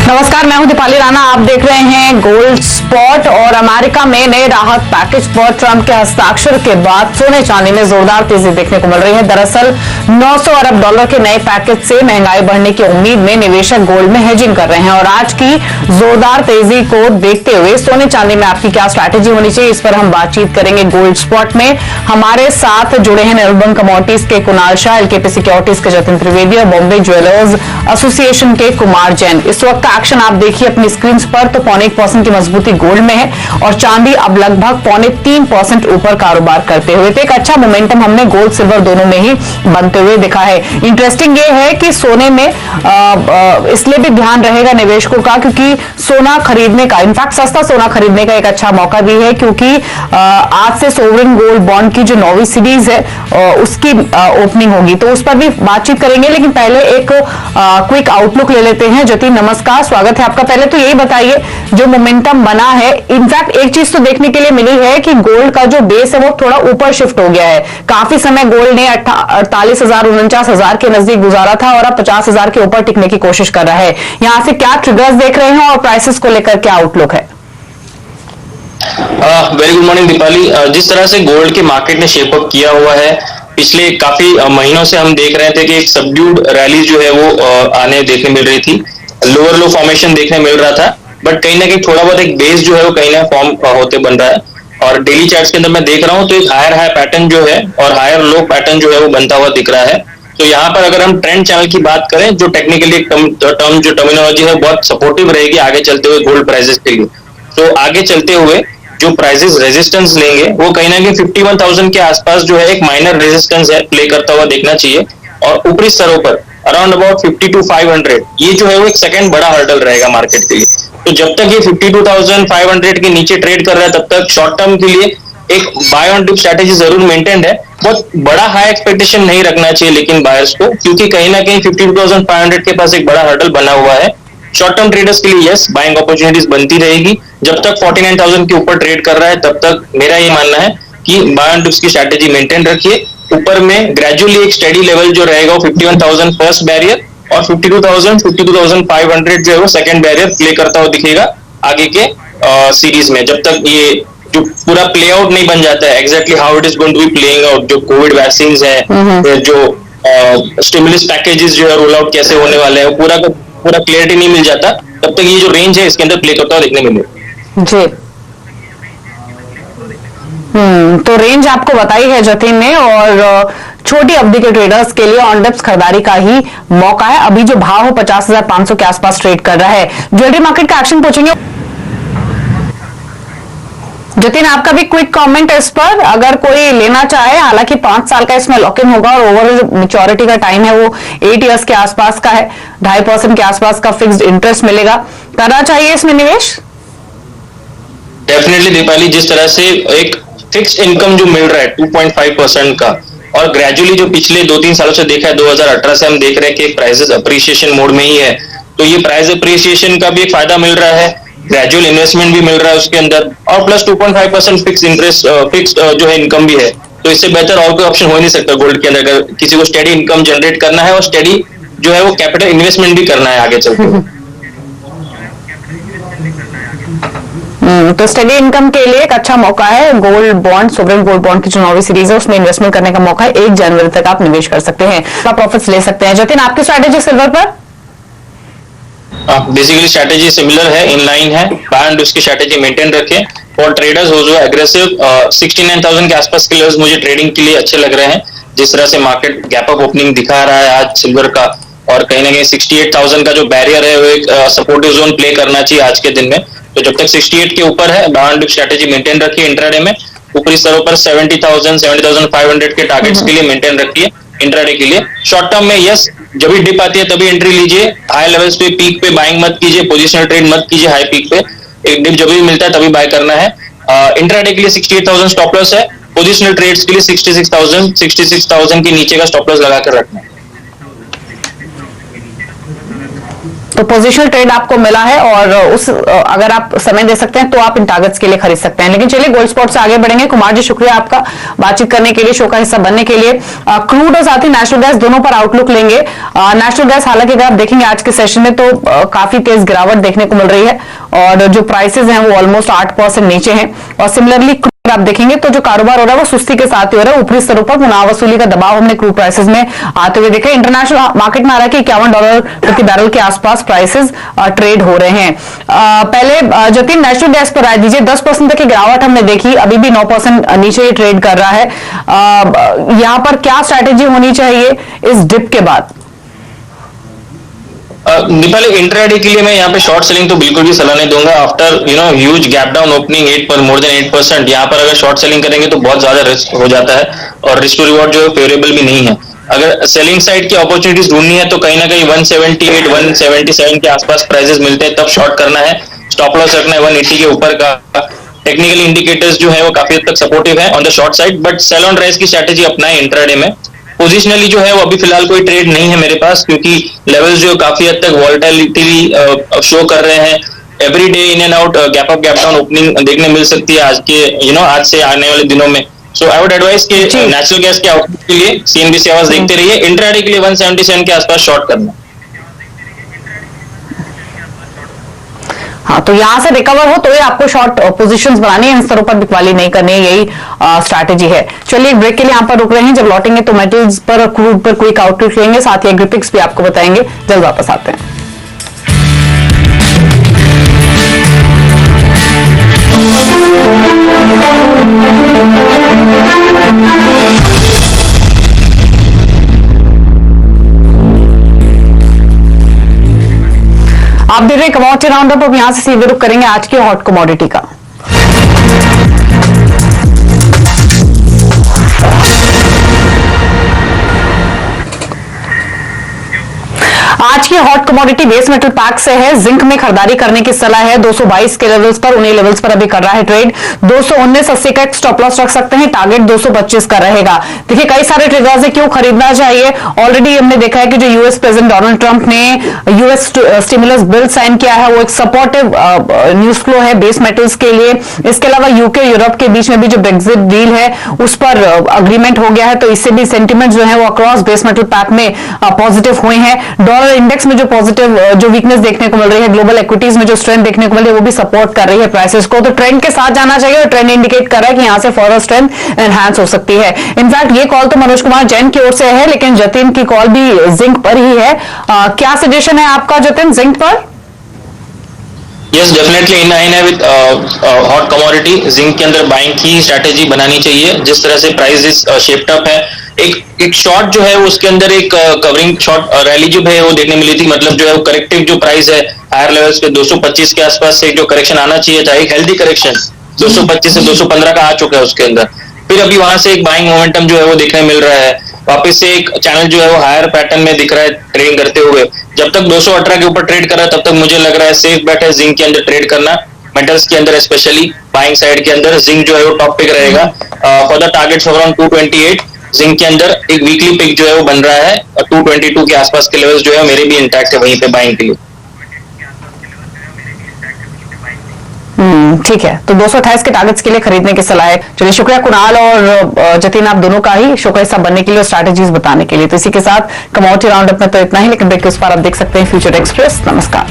नमस्कार, मैं हूं दीपाली राणा। आप देख रहे हैं गोल्ड स्पॉट। और अमेरिका में नए राहत पैकेज पर ट्रंप के हस्ताक्षर के बाद सोने चांदी में जोरदार तेजी देखने को मिल रही है। दरअसल 900 अरब डॉलर के नए पैकेज से महंगाई बढ़ने की उम्मीद में निवेशक गोल्ड में हेजिंग कर रहे हैं। और आज की जोरदार तेजी को देखते हुए सोने चांदी में आपकी क्या स्ट्रैटेजी होनी चाहिए, इस पर हम बातचीत करेंगे गोल्ड स्पॉट में। हमारे साथ जुड़े हैं निर्बंग कमोडिटीज के कुणाल शाह, एलकेपी सिक्योरिटीज के जतिन त्रिवेदी और बॉम्बे ज्वेलर्स एसोसिएशन के कुमार जैन। इस वक्त एक्शन आप देखिए अपनी स्क्रीन पर, तो 0.25% की मजबूती गोल्ड में है और चांदी अब लगभग 0.3% ऊपर कारोबार करते हुए। तो एक अच्छा मोमेंटम हमने गोल्ड सिल्वर दोनों में ही बनते हुए दिखा है। इंटरेस्टिंग ये है कि सोने में इसलिए भी ध्यान रहेगा निवेशकों का क्योंकि सोना खरीदने का, इनफैक्ट सस्ता सोना खरीदने का एक अच्छा मौका भी है, क्योंकि आज से सोवरेन गोल्ड बॉन्ड की जो 9वीं सीरीज है उसकी ओपनिंग होगी, तो उस पर भी बातचीत करेंगे। लेकिन पहले एक क्विक आउटलुक ले लेते हैं। जतिन नमस्कार, स्वागत है आपका। पहले तो यही बताइए, जो मोमेंटम बना है, इनफैक्ट एक चीज तो देखने के लिए मिली है कि गोल्ड का जो बेस है वो थोड़ा ऊपर शिफ्ट हो गया है। काफी समय गोल्ड ने 48,000 49,000 के नजदीक गुजारा था और अब 50,000 के ऊपर टिकने की कोशिश कर रहा है। यहां से क्या ट्रिगर्स देख रहे हैं और प्राइसेस को लेकर क्या आउटलुक है? Very good morning Deepali. जिस तरह से गोल्ड के मार्केट ने शेप अप किया हुआ है, पिछले काफी महीनों से हम देख रहे थे कि एक सबड्यूड रैली जो है वो आने देखने मिल रही थी, लोअर लो फॉर्मेशन देखने मिल रहा था, बट कहीं ना कहीं थोड़ा बहुत एक बेस जो है वो कहीं ना फॉर्म होते बन रहा है। और डेली चार्ट्स के अंदर मैं देख रहा हूँ तो एक हायर हाई पैटर्न जो है और हायर लो पैटर्न जो है वो बनता हुआ दिख रहा है। तो यहाँ पर अगर हम ट्रेंड चैनल की बात करें, जो टेक्निकली टर्म जो टर्मिनोलॉजी है बहुत सपोर्टिव रहेगी आगे चलते हुए गोल्ड प्राइसेस के लिए। तो आगे चलते हुए जो प्राइसेस रेजिस्टेंस लेंगे वो कहीं ना कहीं 51,000 के आसपास जो है एक माइनर रेजिस्टेंस है प्ले करता हुआ देखना चाहिए। और ऊपरी स्तरों पर अराउंड अबाउट 52,500 ये जो है वो एक सेकंड बड़ा हर्डल रहेगा मार्केट के लिए। तो जब तक ये 52,500 के नीचे ट्रेड कर रहा है तब तक शॉर्ट टर्म के लिए एक बाय ऑन डिप स्ट्रैटेजी जरूर मेंटेन्ड है। बहुत बड़ा हाई एक्सपेक्टेशन नहीं रखना चाहिए लेकिन बायर्स को, क्योंकि कहीं ना कहीं 52,500 के पास एक बड़ा हर्डल बना हुआ है। शॉर्ट टर्म ट्रेडर्स के लिए यस, बाइंग अपॉर्चुनिटीज बनती रहेगी। जब तक 49,000 के ऊपर ट्रेड कर रहा है तब तक मेरा ये मानना है कि बाय ऑन डिप्स की स्ट्रैटेजी मेंटेन रखिए। ऊपर में ग्रेजुअली एक स्टेडी लेवल जो रहेगा वो 51,000 फर्स्ट बैरियर और 52,500 जो है वो सेकंड बैरियर प्ले करता हुआ दिखेगा आगे के सीरीज में, जब तक ये जो पूरा प्ले आउट नहीं बन जाता है exactly how it is going to be playing out. जो कोविड वैक्सीन है, जो स्टिमुलस पैकेजेस जो है रोल आउट कैसे होने वाले हैं, पूरा क्लियरिटी नहीं मिल जाता, तब तक ये जो रेंज है इसके अंदर प्ले करता हुआ देखने मिलेगा जी। तो रेंज आपको बताई है जतिन ने, और छोटी अवधि के ट्रेडर्स के लिए ऑन डिप्स खरीदारी का ही मौका है। अभी जो भाव है 50,500 के आसपास ट्रेड कर रहा है। ज्वेलरी मार्केट का एक्शन पूछेंगे जतिन, आपका भी क्विक कमेंट है इस पर। अगर कोई लेना चाहे, हालांकि 5 साल का इसमें लॉक इन होगा और ओवरऑल मैच्योरिटी का टाइम है वो 8 इयर्स के आसपास का है, 2.5% के आसपास का फिक्स्ड इंटरेस्ट मिलेगा, करना चाहिए इसमें निवेश? डेफिनेटली दीपाली, जिस तरह से एक फिक्स्ड इनकम जो मिल रहा है 2.5% का, और ग्रेजुअली जो पिछले 2-3 सालों से देखा है, 2018 से हम देख रहे हैं कि प्राइसेस अप्रिसिएशन मोड में ही है, तो ये प्राइस अप्रिसिएशन का भी एक फायदा मिल रहा है, ग्रेजुअल इन्वेस्टमेंट भी मिल रहा है उसके अंदर, और प्लस 2.5% फिक्स इंटरेस्ट फिक्स जो है इनकम भी है। तो इससे बेहतर और कोई ऑप्शन हो ही नहीं सकता गोल्ड के अंदर, अगर किसी को स्टेडी इनकम जनरेट करना है और स्टेडी जो है वो कैपिटल इन्वेस्टमेंट भी करना है आगे चलकर। तो स्टडी इनकम के लिए एक अच्छा मौका है। Gold bond, sovereign gold bond की जो 9वीं सीरीज है उसमें इन्वेस्टमेंट करने का मौका है। 1 जनवरी तक आप निवेश कर सकते हैं, प्रॉफिट्स ले सकते हैं। जतिन, आपकी स्ट्रैटेजी सिल्वर पर? बेसिकली स्ट्रैटेजी सिमिलर है, इन लाइन है, बाय एंड उसकी स्ट्रैटेजी मेंटेन रखें। और ट्रेडर्स हो जो एग्रेसिव 69,000 के आसपास के लेवल्स मुझे ट्रेडिंग के लिए अच्छे लग रहे हैं। जिस तरह से मार्केट गैप अप ओपनिंग दिखा रहा है आज सिल्वर का, और कहीं ना कहीं 68,000 का जो बैरियर है वो एक सपोर्टिव जोन प्ले करना चाहिए आज के दिन में। तो जब तक 68 के ऊपर है, buy and dip strategy maintain रखिए इंट्राडे में। ऊपरी स्तरों पर 70,500 के टारगेट्स के लिए मेंटेन रखिए इंट्राडे के लिए। शॉर्ट टर्म में यस, जब भी डिप आती है तभी एंट्री लीजिए, हाई लेवल्स पे पीक पे बाइंग मत कीजिए, पोजिशनल ट्रेड मत कीजिए हाई पीक पे, एक डिप जब भी मिलता है तभी बाय करना है। इंट्राडे के लिए 68,000 स्टॉप लॉस है, पोजिशनल ट्रेड्स के लिए 66,000 के नीचे का स्टॉप लॉस लगा कर रखना है। तो पोजिशनल ट्रेड आपको मिला है और उस अगर आप समय दे सकते हैं तो आप इन टारगेट्स के लिए खरीद सकते हैं। लेकिन चलिए गोल्ड स्पॉट से आगे बढ़ेंगे। कुमार जी शुक्रिया आपका बातचीत करने के लिए, शो का हिस्सा बनने के लिए। क्रूड और साथ ही नेचुरल गैस दोनों पर आउटलुक लेंगे। नेचुरल गैस हालांकि अगर आप देखेंगे आज के सेशन में तो काफी तेज गिरावट देखने को मिल रही है और जो प्राइसेस हैं वो ऑलमोस्ट 8% नीचे हैं। और सिमिलरली आप देखेंगे तो जो कारोबार हो रहा है वो सुस्ती के साथ ही हो रहा है। ऊपरी स्तरों पर मुनाफा वसूली का दबाव हमने क्रूड प्राइसेस में आते हुए देखा। इंटरनेशनल मार्केट में आ रहा है कि $51 प्रति बैरल के आसपास प्राइसेस ट्रेड हो रहे हैं। पहले जतिन नेचुरल गैस पर राय दीजिए। 10% तक की गिरावट हमने देखी, अभी भी 9% नीचे ही ट्रेड कर रहा है। यहां पर क्या स्ट्रैटेजी होनी चाहिए इस डिप के बाद? दीपाली, इंट्राडे के लिए मैं यहाँ पे शॉर्ट सेलिंग तो बिल्कुल भी सलाह नहीं दूंगा। After huge gap down opening 8 पर मोर देन 8%, यहाँ पर अगर शॉर्ट सेलिंग करेंगे तो बहुत ज्यादा रिस्क हो जाता है और रिस्क टू रिवॉर्ड जो है फेवरेबल भी नहीं है। अगर सेलिंग साइड की अपॉर्चुनिटीज ढूंढनी है तो कहीं ना कहीं 178 177 के आसपास प्राइसेस मिलते हैं, तब शॉर्ट करना है। स्टॉप लॉस रखना है 180 के ऊपर का। टेक्निकल इंडिकेटर्स जो है वो काफी हद तक सपोर्टिव है on the short side, but sell on rise की स्ट्रैटेजी अपनाए इंट्राडे में। पोजिशनली जो है वो अभी फिलहाल कोई ट्रेड नहीं है मेरे पास, क्योंकि लेवल्स जो काफी हद तक वॉलेटिलिटी शो कर रहे हैं। Every day in and out gap up gap down opening देखने मिल सकती है आज के आज से आने वाले दिनों में। सो आई वुड एडवाइस कि नेचुरल गैस के आउटपुट के लिए सीएनबीसी आवाज देखते रहिए। इंट्राडे के लिए 177 के आसपास शॉर्ट करना। हाँ, तो यहां से रिकवर हो तो ये आपको शॉर्ट पोजीशंस बनानी है, इन स्तरों पर बिकवाली नहीं करनी है, यही स्ट्रैटेजी है। चलिए एक ब्रेक के लिए यहां पर रुक रहे हैं। जब लौटेंगे तो मेटल्स पर, क्रूड पर क्विक आउटलुक लेंगे, साथ ही एग्रीपिक्स भी आपको बताएंगे। जल्द वापस आते हैं। आप देख रहे हैं कमोडिटी राउंड अप। अब यहां से सीधे रुक करेंगे आज के हॉट कमोडिटी का। आज की hot commodity base metal pack से है। जिंक में खरीदारी करने की सलाह है 222 के लेवल्स पर, उन्हीं लेवल्स पर अभी कर रहा है ट्रेड। 219.80 का एक स्टॉप लॉस रख सकते हैं, टारगेट 225 का रहेगा। देखिए कई सारे ट्रेडर्स है, क्यों खरीदना चाहिए। ऑलरेडी हमने देखा है कि जो यूएस प्रेसिडेंट डोनाल्ड ट्रंप ने यूएस स्टिमुलस बिल साइन किया है, वो एक सपोर्टिव न्यूज फ्लो है बेस मेटल्स के लिए। इसके अलावा यूके यूरोप के बीच में भी जो ब्रेक्जिट डील है उस पर अग्रीमेंट हो गया है, तो इससे भी सेंटिमेंट जो है वो अक्रॉस बेस मेटल पैक में पॉजिटिव हुए हैं। डॉलर इंडेक्स में जो पॉजिटिव जो वीकनेस देखने को मिल रही है, ग्लोबल इक्विटीज में जो स्ट्रेंथ देखने को मिल रही है, वो भी सपोर्ट कर रही है प्राइसेस को। तो ट्रेंड के साथ जाना चाहिए और ट्रेंड इंडिकेट कर रहा है कि यहां से फॉरवर्ड स्ट्रेंथ एनहांस हो सकती है। इनफैक्ट ये कॉल तो मनोज कुमार जैन की ओर से है, लेकिन जतिन की कॉल भी जिंक पर ही है। क्या सजेशन है आपका जतिन जिंक पर? यस, डेफिनेटली इन लाइन है विद हॉट कमोडिटी। जिंक के अंदर बाइंग की स्ट्रैटेजी बनानी चाहिए। जिस तरह से प्राइसेस शेप्ड अप है, एक शॉर्ट जो है उसके अंदर एक कवरिंग शॉर्ट रैली जो है वो देखने मिली थी। मतलब जो है वो करेक्टिव जो प्राइस है हायर लेवल्स पे 225 के आसपास से जो करेक्शन आना चाहिए था, एक हेल्दी करेक्शन 225 से 215 का आ चुका है उसके अंदर। फिर अभी वहां से एक बाइंग मोमेंटम जो है वो देखने मिल रहा है। वापस से एक चैनल जो है वो हायर पैटर्न में दिख रहा है ट्रेड करते हुए। जब तक 218 के ऊपर ट्रेड कर रहा है तब तक मुझे लग रहा है सेफ बेट है जिंक के अंदर ट्रेड करना। मेटल्स के अंदर स्पेशली बाइंग साइड के अंदर जिंक जो है वो टॉप पिक रहेगा। For the targets around 228 zinc के अंदर एक वीकली पिक जो है वो बन रहा है। 222 के आसपास के लेवल्स जो है मेरे भी इंटैक्ट है वहीं पे बाइंग के लिए। ठीक है, तो 228 के टारगेट्स के लिए खरीदने की सलाह है। चलिए शुक्रिया कुणाल और जतिन आप दोनों का ही शो का हिस्सा बनने के लिए और स्ट्रैटेजीज बताने के लिए। तो इसी के साथ कमोडिटी राउंड अप में तो इतना ही, लेकिन ब्रेक के उस पार आप देख सकते हैं फ्यूचर एक्सप्रेस। नमस्कार।